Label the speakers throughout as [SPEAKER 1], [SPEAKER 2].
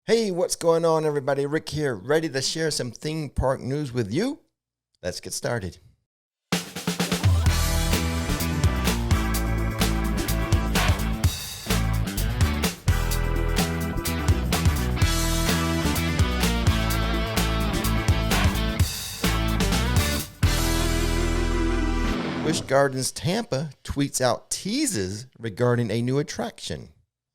[SPEAKER 1] Hey, what's going on, everybody? Rick here, ready to share some theme park news with you. Let's get started. Busch Gardens Tampa tweets out teases regarding a new attraction.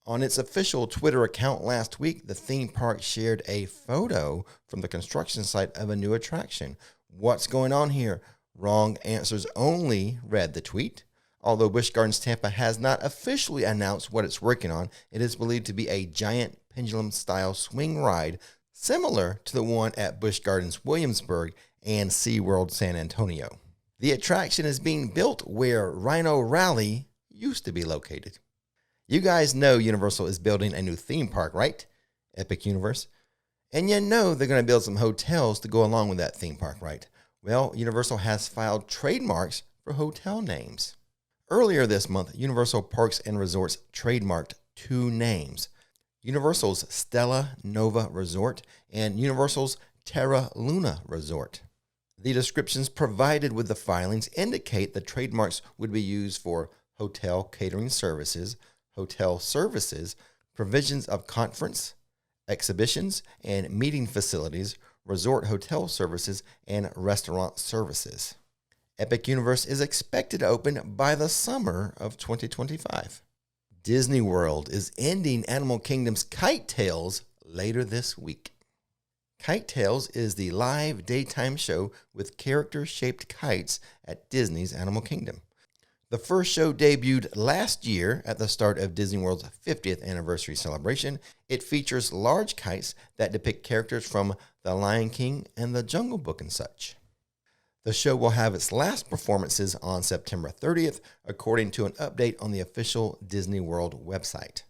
[SPEAKER 1] On its official Twitter account last week, the theme park shared a photo from the construction site of a new attraction. What's going on here? Wrong answers only, read the tweet. Although Busch Gardens Tampa has not officially announced what it's working on, it is believed to be a giant pendulum-style swing ride similar to the one at Busch Gardens Williamsburg and SeaWorld San Antonio. The attraction is being built where Rhino Rally used to be located. You guys know Universal is building a new theme park, right? Epic Universe. And you know they're going to build some hotels to go along with that theme park, right? Well, Universal has filed trademarks for hotel names. Earlier this month, Universal Parks and Resorts trademarked two names: Universal's Stella Nova Resort and Universal's Terra Luna Resort. The descriptions provided with the filings indicate the trademarks would be used for hotel catering services, hotel services, provisions of conference, exhibitions, and meeting facilities, resort hotel services, and restaurant services. Epic Universe is expected to open by the summer of 2025. Disney World is ending Animal Kingdom's Kite Tales later this week. Kite Tales is the live daytime show with character-shaped kites at Disney's Animal Kingdom. The first show debuted last year at the start of Disney World's 50th anniversary celebration. It features large kites that depict characters from The Lion King and The Jungle Book and such. The show will have its last performances on September 30th, according to an update on the official Disney World website.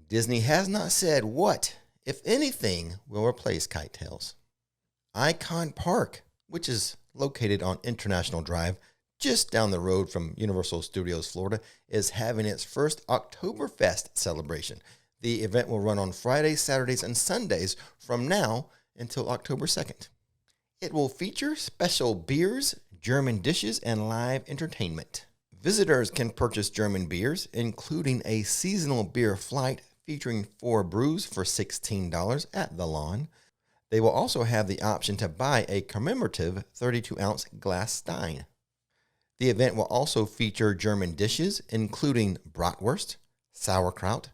[SPEAKER 1] Disney has not said what, if anything, will replace Kite Tales. Icon Park, which is located on International Drive, just down the road from Universal Studios Florida, is having its first Oktoberfest celebration. The event will run on Fridays, Saturdays, and Sundays from now until October 2nd. It will feature special beers, German dishes, and live entertainment. Visitors can purchase German beers, including a seasonal beer flight featuring 4 brews for $16 at the lawn. They will also have the option to buy a commemorative 32-ounce glass stein. The event will also feature German dishes, including bratwurst, sauerkraut,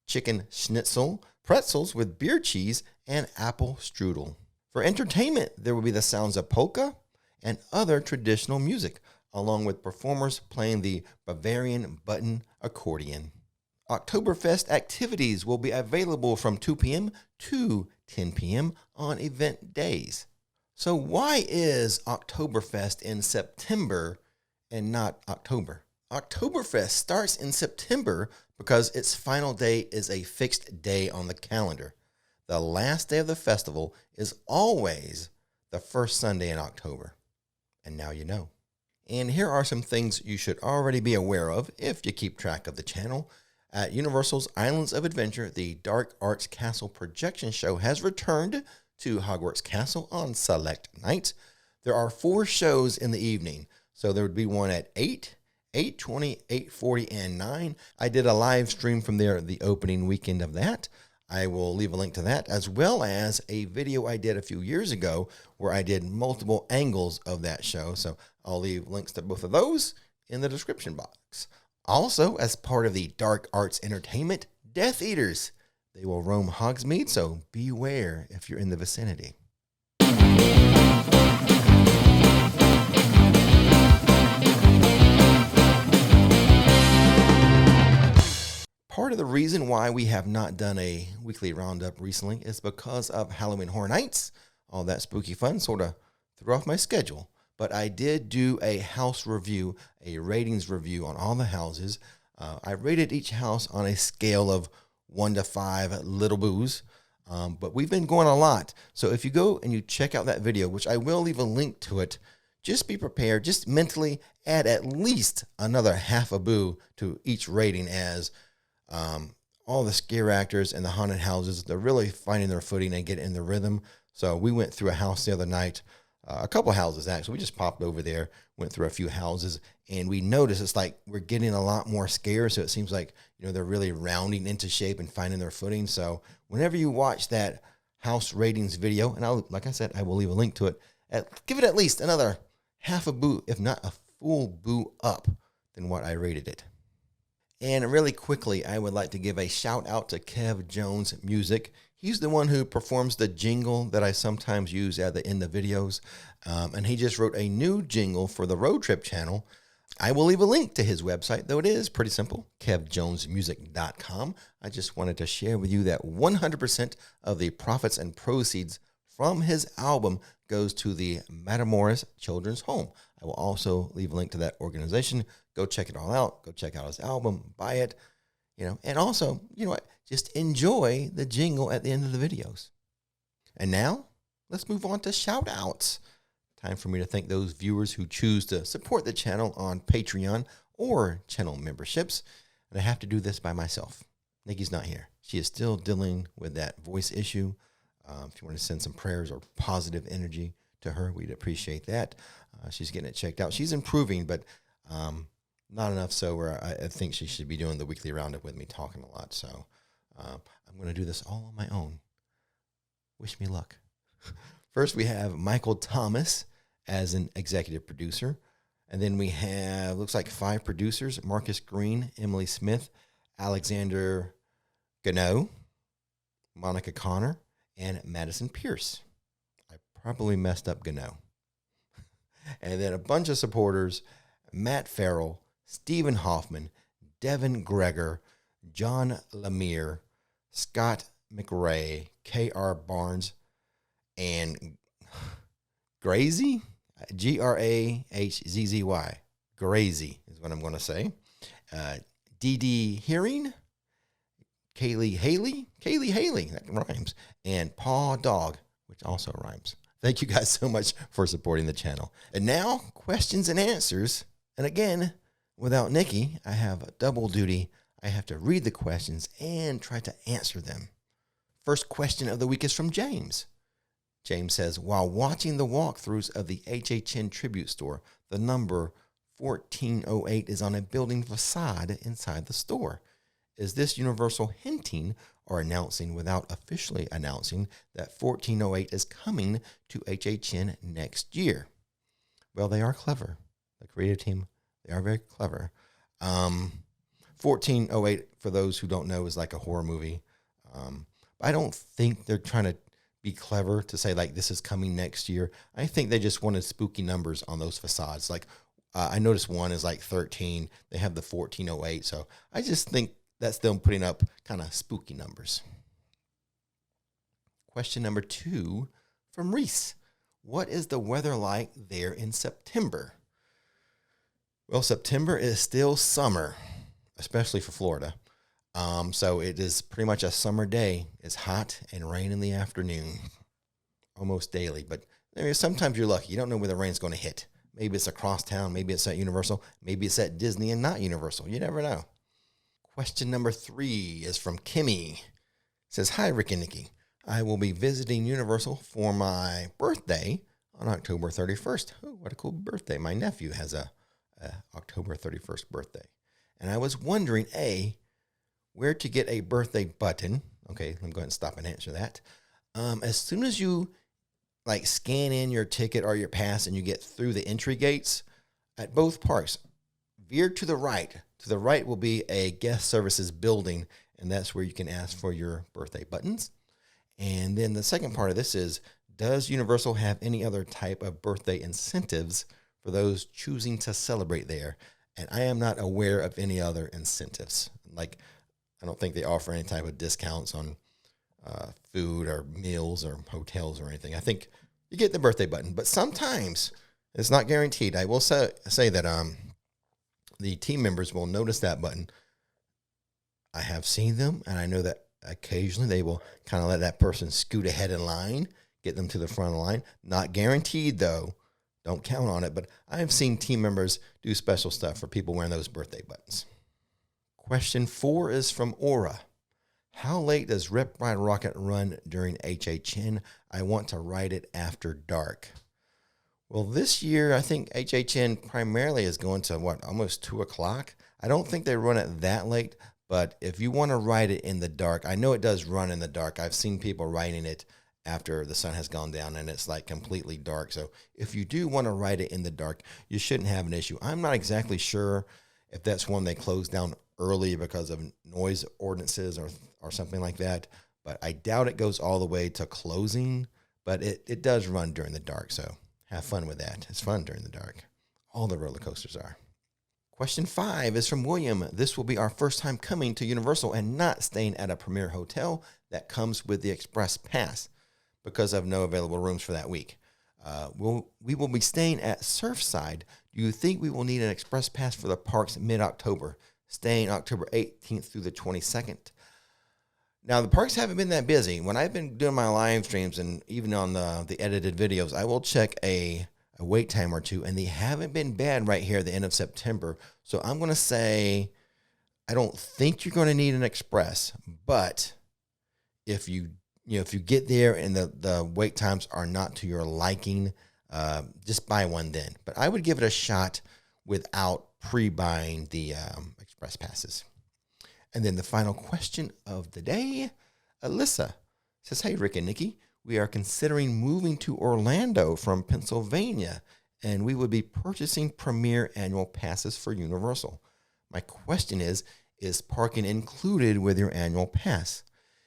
[SPEAKER 1] chicken schnitzel, pretzels with beer cheese, and apple strudel. For entertainment, there will be the sounds of polka and other traditional music, along with performers playing the Bavarian button accordion. Oktoberfest activities will be available from 2 p.m. to 10 p.m. on event days. So why is Oktoberfest in September and not October? Oktoberfest starts in September because its final day is a fixed day on the calendar. The last day of the festival is always the first Sunday in October. And now you know. And here are some things you should already be aware of if you keep track of the channel. At Universal's Islands of Adventure, the Dark Arts Castle projection show has returned to Hogwarts Castle on select nights. There are 4 shows in the evening. So there would be one at 8, 8:20, 8:40, and 9. I did a live stream from there the opening weekend of that. I will leave a link to that, as well as a video I did a few years ago where I did multiple angles of that show. So I'll leave links to both of those in the description box. Also, as part of the Dark Arts Entertainment, Death Eaters. They will roam Hogsmeade, so beware if you're in the vicinity. Part of the reason why we have not done a weekly roundup recently is because of Halloween Horror Nights. All that spooky fun sort of threw off my schedule. But I did do a house review, a ratings review on all the houses. I rated each house on a scale of 1 to 5 little boos. But we've been going a lot. So if you go and you check out that video, which I will leave a link to it, just be prepared. Just mentally add at least another half a boo to each rating, as all the scare actors and the haunted houses, they're really finding their footing and getting in the rhythm. So we went through a house the other night, a couple houses actually. We just popped over there, went through a few houses, and we noticed it's like we're getting a lot more scares. So it seems like, they're really rounding into shape and finding their footing. So whenever you watch that house ratings video, and like I said, I will leave a link to it, give it at least another half a boot, if not a full boot up than what I rated it. And really quickly, I would like to give a shout out to Kev Jones Music. He's the one who performs the jingle that I sometimes use at the end of videos. And he just wrote a new jingle for the Road Trip channel. I will leave a link to his website, though it is pretty simple, kevjonesmusic.com. I just wanted to share with you that 100% of the profits and proceeds from his album goes to the Matamoros Children's Home. I will also leave a link to that organization. Go check it all out. Go check out his album, buy it, and also, just enjoy the jingle at the end of the videos. And now, let's move on to shout outs. Time for me to thank those viewers who choose to support the channel on Patreon or channel memberships. And I have to do this by myself. Nikki's not here. She is still dealing with that voice issue. If you want to send some prayers or positive energy to her, we'd appreciate that. She's getting it checked out. She's improving, but not enough so where I think she should be doing the weekly roundup with me, talking a lot. So I'm going to do this all on my own. Wish me luck. First, we have Michael Thomas as an executive producer. And then we have, looks like 5 producers: Marcus Green, Emily Smith, Alexander Gano, Monica Connor, and Madison Pierce. I probably messed up Gano. And then a bunch of supporters: Matt Farrell, Stephen Hoffman, Devin Greger, John Lemire, Scott McRae, K.R. Barnes, and Grazy, Grahzzy, Grazy is what I'm going to say. D.D. Hearing, Kaylee Haley, that rhymes, and Paw Dog, which also rhymes. Thank you guys so much for supporting the channel. And now, questions and answers. And again, without Nikki, I have a double duty. I have to read the questions and try to answer them. First question of the week is from James. James says, while watching the walkthroughs of the HHN Tribute Store, the number 1408 is on a building facade inside the store. Is this Universal hinting or announcing without officially announcing that 1408 is coming to HHN next year? Well, they are clever. The creative team, they are very clever. 1408, for those who don't know, is like a horror movie. I don't think they're trying to be clever to say, like, this is coming next year. I think they just wanted spooky numbers on those facades. Like, I noticed one is like 13. They have the 1408. So I just think that's them putting up kind of spooky numbers. Question number 2 from Reese. What is the weather like there in September? Well, September is still summer, especially for Florida. So it is pretty much a summer day. It's hot and rain in the afternoon, almost daily. But sometimes you're lucky. You don't know where the rain's going to hit. Maybe it's across town. Maybe it's at Universal. Maybe it's at Disney and not Universal. You never know. Question number 3 is from Kimmy. It says, hi, Rick and Nikki. I will be visiting Universal for my birthday on October 31st. Oh, what a cool birthday. My nephew has a October 31st birthday. And I was wondering, where to get a birthday button. Okay, let me go ahead and stop and answer that. As soon as you scan in your ticket or your pass and you get through the entry gates at both parks, veer to the right. To the right will be a guest services building, and that's where you can ask for your birthday buttons. And then the second part of this is, does Universal have any other type of birthday incentives for those choosing to celebrate there? And I am not aware of any other incentives. I don't think they offer any type of discounts on food or meals or hotels or anything. I think you get the birthday button, but sometimes it's not guaranteed. I will say that the team members will notice that button. I have seen them, and I know that occasionally they will kind of let that person scoot ahead in line, get them to the front of the line. Not guaranteed, though. Don't count on it, but I have seen team members do special stuff for people wearing those birthday buttons. Question 4 is from Aura. How late does Rip Ride Rocket run during HHN? I want to ride it after dark. Well, this year, I think HHN primarily is going to, almost 2 o'clock? I don't think they run it that late, but if you want to ride it in the dark, I know it does run in the dark. I've seen people riding it after the sun has gone down and it's like completely dark. So if you do want to ride it in the dark, you shouldn't have an issue. I'm not exactly sure if that's one they close down early because of noise ordinances or something like that, but I doubt it goes all the way to closing, but it does run during the dark. So have fun with that. It's fun during the dark. All the roller coasters are. Question 5 is from William. This will be our first time coming to Universal and not staying at a premier hotel that comes with the Express Pass because of no available rooms for that week. We will be staying at Surfside. Do you think we will need an Express Pass for the parks mid-October, staying October 18th through the 22nd? Now, the parks haven't been that busy. When I've been doing my live streams and even on the edited videos, I will check a wait time or two, and they haven't been bad right here at the end of September. So I'm going to say I don't think you're going to need an express, but if you get there and the wait times are not to your liking, just buy one then. But I would give it a shot without pre-buying the express passes. And then the final question of the day, Alyssa says, hey, Rick and Nikki, we are considering moving to Orlando from Pennsylvania, and we would be purchasing premier annual passes for Universal. My question is parking included with your annual pass?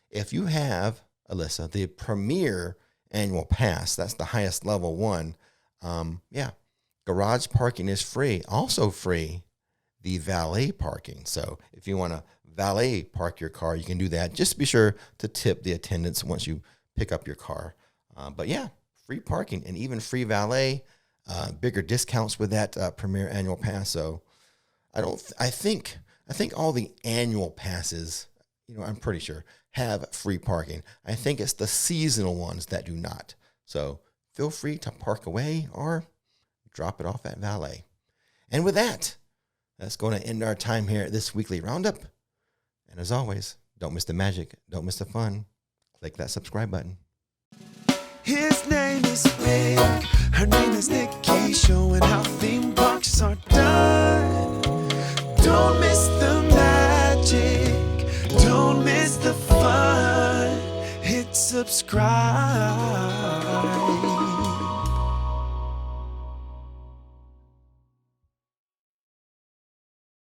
[SPEAKER 1] If you have, Alyssa, the premier annual pass, that's the highest level one, garage parking is free. Also free, the valet parking. So if you want to valet park your car, you can do that. Just be sure to tip the attendants once you pick up your car. But yeah, free parking and even free valet, bigger discounts with that premier annual pass. So I think all the annual passes, I'm pretty sure, have free parking. I think it's the seasonal ones that do not. So feel free to park away or drop it off at valet. And with that, that's going to end our time here at this weekly roundup. And as always, don't miss the magic, don't miss the fun. Click that subscribe button.
[SPEAKER 2] His name is Rick, her name is Nikki, showing how theme parks are done. Don't miss the magic, don't miss the fun. Hit subscribe.